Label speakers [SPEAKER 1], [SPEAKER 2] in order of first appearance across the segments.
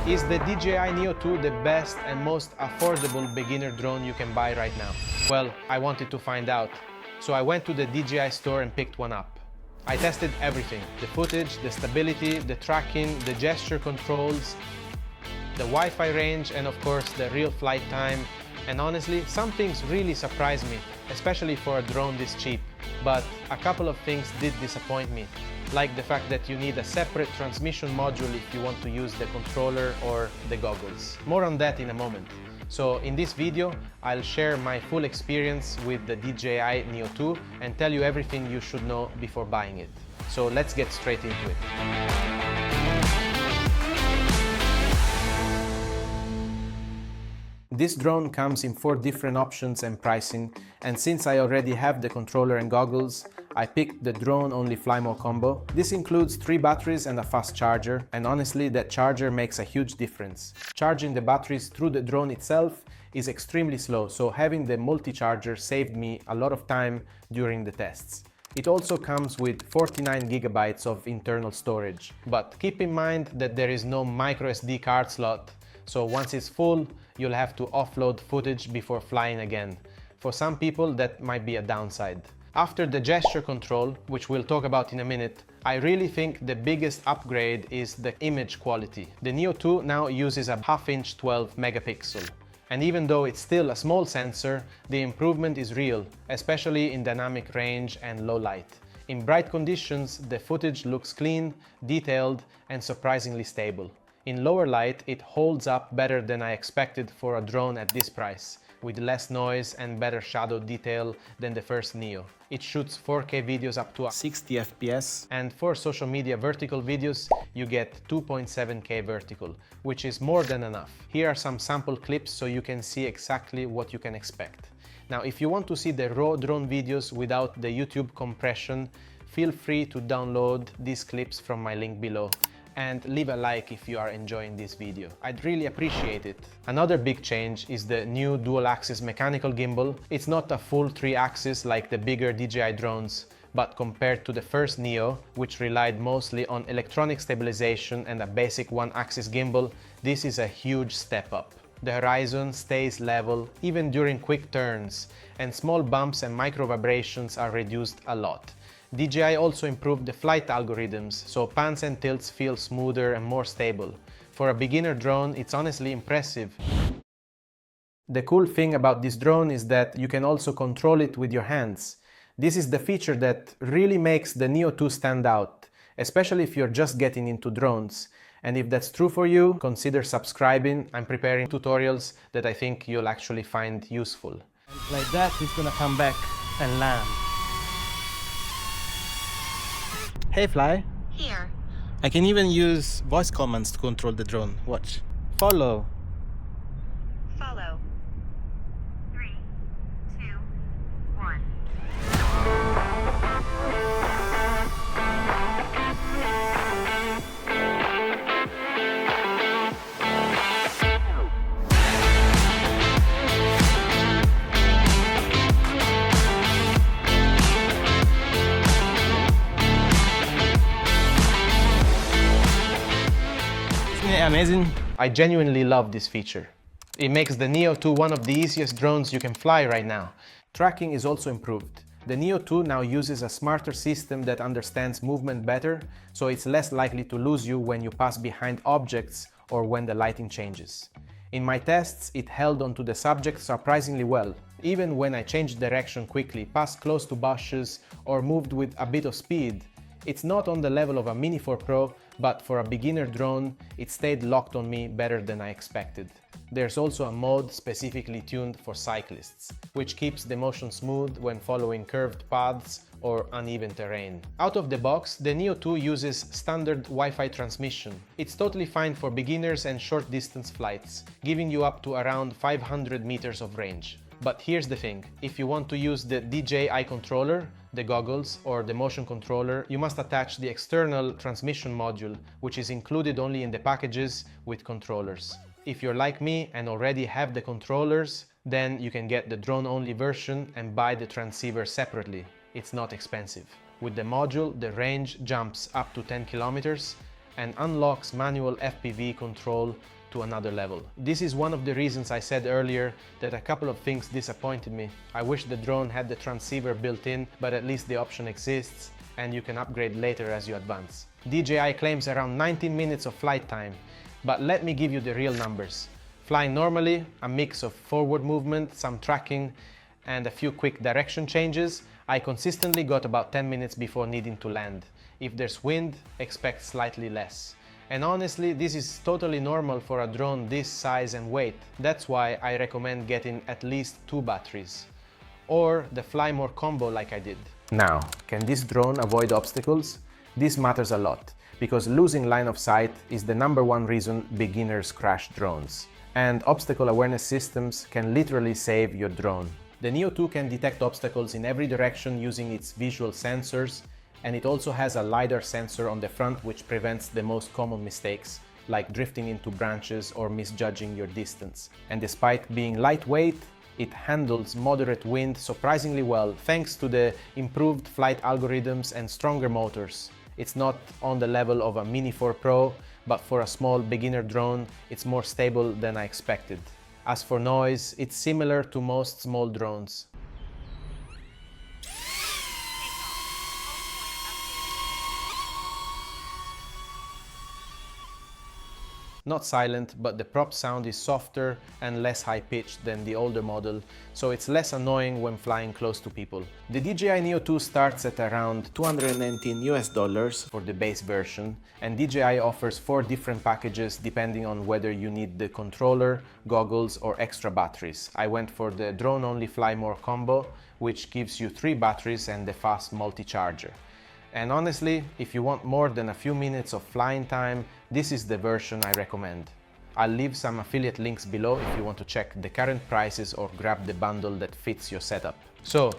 [SPEAKER 1] Is the DJI Neo 2 the best and most affordable beginner drone you can buy right now? Well, I wanted to find out, so I went to the DJI store and picked one up. I tested everything: the footage, the stability, the tracking, the gesture controls, the Wi-Fi range, and of course the real flight time. And honestly, some things really surprised me, especially for a drone this cheap. But a couple of things did disappoint me, like the fact that you need a separate transmission module if you want to use the controller or the goggles. More on that in a moment. So in this video, I'll share my full experience with the DJI Neo 2 and tell you everything you should know before buying it. So let's get straight into it. This drone comes in 4 different options and pricing, and since I already have the controller and goggles, I picked the drone-only fly mode combo. This includes 3 batteries and a fast charger, and honestly that charger makes a huge difference. Charging the batteries through the drone itself is extremely slow, so having the multi-charger saved me a lot of time during the tests. It also comes with 49 GB of internal storage, but keep in mind that there is no micro SD card slot, so once it's full, you'll have to offload footage before flying again. For some people, that might be a downside. After the gesture control, which we'll talk about in a minute, I really think the biggest upgrade is the image quality. The Neo 2 now uses a 1/2" 12 megapixel. And even though it's still a small sensor, the improvement is real, especially in dynamic range and low light. In bright conditions, the footage looks clean, detailed, and surprisingly stable. In lower light, it holds up better than I expected for a drone at this price, with less noise and better shadow detail than the first Neo. It shoots 4K videos up to 60 FPS, and for social media vertical videos, you get 2.7K vertical, which is more than enough. Here are some sample clips so you can see exactly what you can expect. Now, if you want to see the raw drone videos without the YouTube compression, feel free to download these clips from my link below. And leave a like if you are enjoying this video. I'd really appreciate it. Another big change is the new dual-axis mechanical gimbal. It's not a full 3-axis like the bigger DJI drones, but compared to the first Neo, which relied mostly on electronic stabilization and a basic 1-axis gimbal, this is a huge step up. The horizon stays level even during quick turns, and small bumps and micro vibrations are reduced a lot. DJI also improved the flight algorithms, so pans and tilts feel smoother and more stable. For a beginner drone, it's honestly impressive. The cool thing about this drone is that you can also control it with your hands. This is the feature that really makes the Neo 2 stand out, especially if you're just getting into drones. And if that's true for you, consider subscribing. I'm preparing tutorials that I think you'll actually find useful.
[SPEAKER 2] Like that, it's gonna come back and land. Hey Fly.
[SPEAKER 3] Here.
[SPEAKER 2] I can even use voice commands to control the drone. Watch. Follow.
[SPEAKER 3] Follow. 3, 2, 1.
[SPEAKER 2] Amazing.
[SPEAKER 1] I genuinely love this feature. It makes the Neo 2 one of the easiest drones you can fly right now. Tracking is also improved. The Neo 2 now uses a smarter system that understands movement better, so it's less likely to lose you when you pass behind objects or when the lighting changes. In my tests, it held onto the subject surprisingly well. Even when I changed direction quickly, passed close to bushes, or moved with a bit of speed. It's not on the level of a Mini 4 Pro, but for a beginner drone, it stayed locked on me better than I expected. There's also a mode specifically tuned for cyclists, which keeps the motion smooth when following curved paths or uneven terrain. Out of the box, the Neo 2 uses standard Wi-Fi transmission. It's totally fine for beginners and short distance flights, giving you up to around 500 meters of range. But here's the thing, if you want to use the DJI controller, the goggles, or the motion controller, you must attach the external transmission module, which is included only in the packages with controllers. If you're like me and already have the controllers, then you can get the drone-only version and buy the transceiver separately. It's not expensive. With the module, the range jumps up to 10 kilometers, and unlocks manual FPV control to another level. This is one of the reasons I said earlier that a couple of things disappointed me. I wish the drone had the transceiver built in, but at least the option exists and you can upgrade later as you advance. DJI claims around 19 minutes of flight time, but let me give you the real numbers. Flying normally, a mix of forward movement, some tracking, and a few quick direction changes, I consistently got about 10 minutes before needing to land. If there's wind, expect slightly less. And honestly, this is totally normal for a drone this size and weight. That's why I recommend getting at least 2 batteries. Or the Fly More combo like I did. Now, can this drone avoid obstacles? This matters a lot, because losing line of sight is the #1 reason beginners crash drones. And obstacle awareness systems can literally save your drone. The Neo 2 can detect obstacles in every direction using its visual sensors, and it also has a LiDAR sensor on the front which prevents the most common mistakes, like drifting into branches or misjudging your distance. And despite being lightweight, it handles moderate wind surprisingly well thanks to the improved flight algorithms and stronger motors. It's not on the level of a Mini 4 Pro, but for a small beginner drone, it's more stable than I expected. As for noise, it's similar to most small drones. Not silent, but the prop sound is softer and less high-pitched than the older model, so it's less annoying when flying close to people. The DJI Neo 2 starts at around $219 for the base version, and DJI offers 4 different packages depending on whether you need the controller, goggles, or extra batteries. I went for the drone-only Fly More combo, which gives you 3 batteries and the fast multi-charger. And honestly, if you want more than a few minutes of flying time, this is the version I recommend. I'll leave some affiliate links below if you want to check the current prices or grab the bundle that fits your setup. So,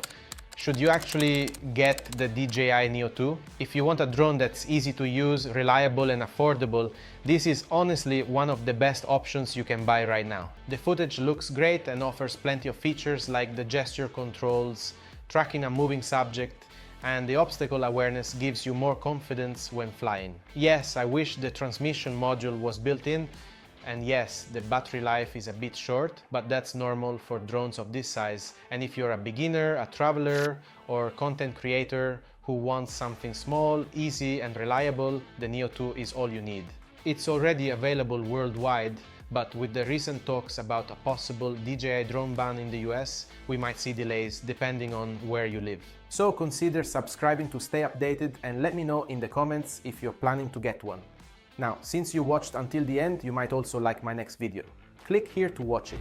[SPEAKER 1] should you actually get the DJI Neo 2? If you want a drone that's easy to use, reliable and affordable, this is honestly one of the best options you can buy right now. The footage looks great and offers plenty of features like the gesture controls, tracking a moving subject, and the obstacle awareness gives you more confidence when flying. Yes, I wish the transmission module was built in, and yes, the battery life is a bit short, but that's normal for drones of this size. And if you're a beginner, a traveler, or content creator who wants something small, easy and reliable, the Neo 2 is all you need. It's already available worldwide, but with the recent talks about a possible DJI drone ban in the US, we might see delays depending on where you live. So consider subscribing to stay updated and let me know in the comments if you're planning to get one. Now, since you watched until the end, you might also like my next video. Click here to watch it.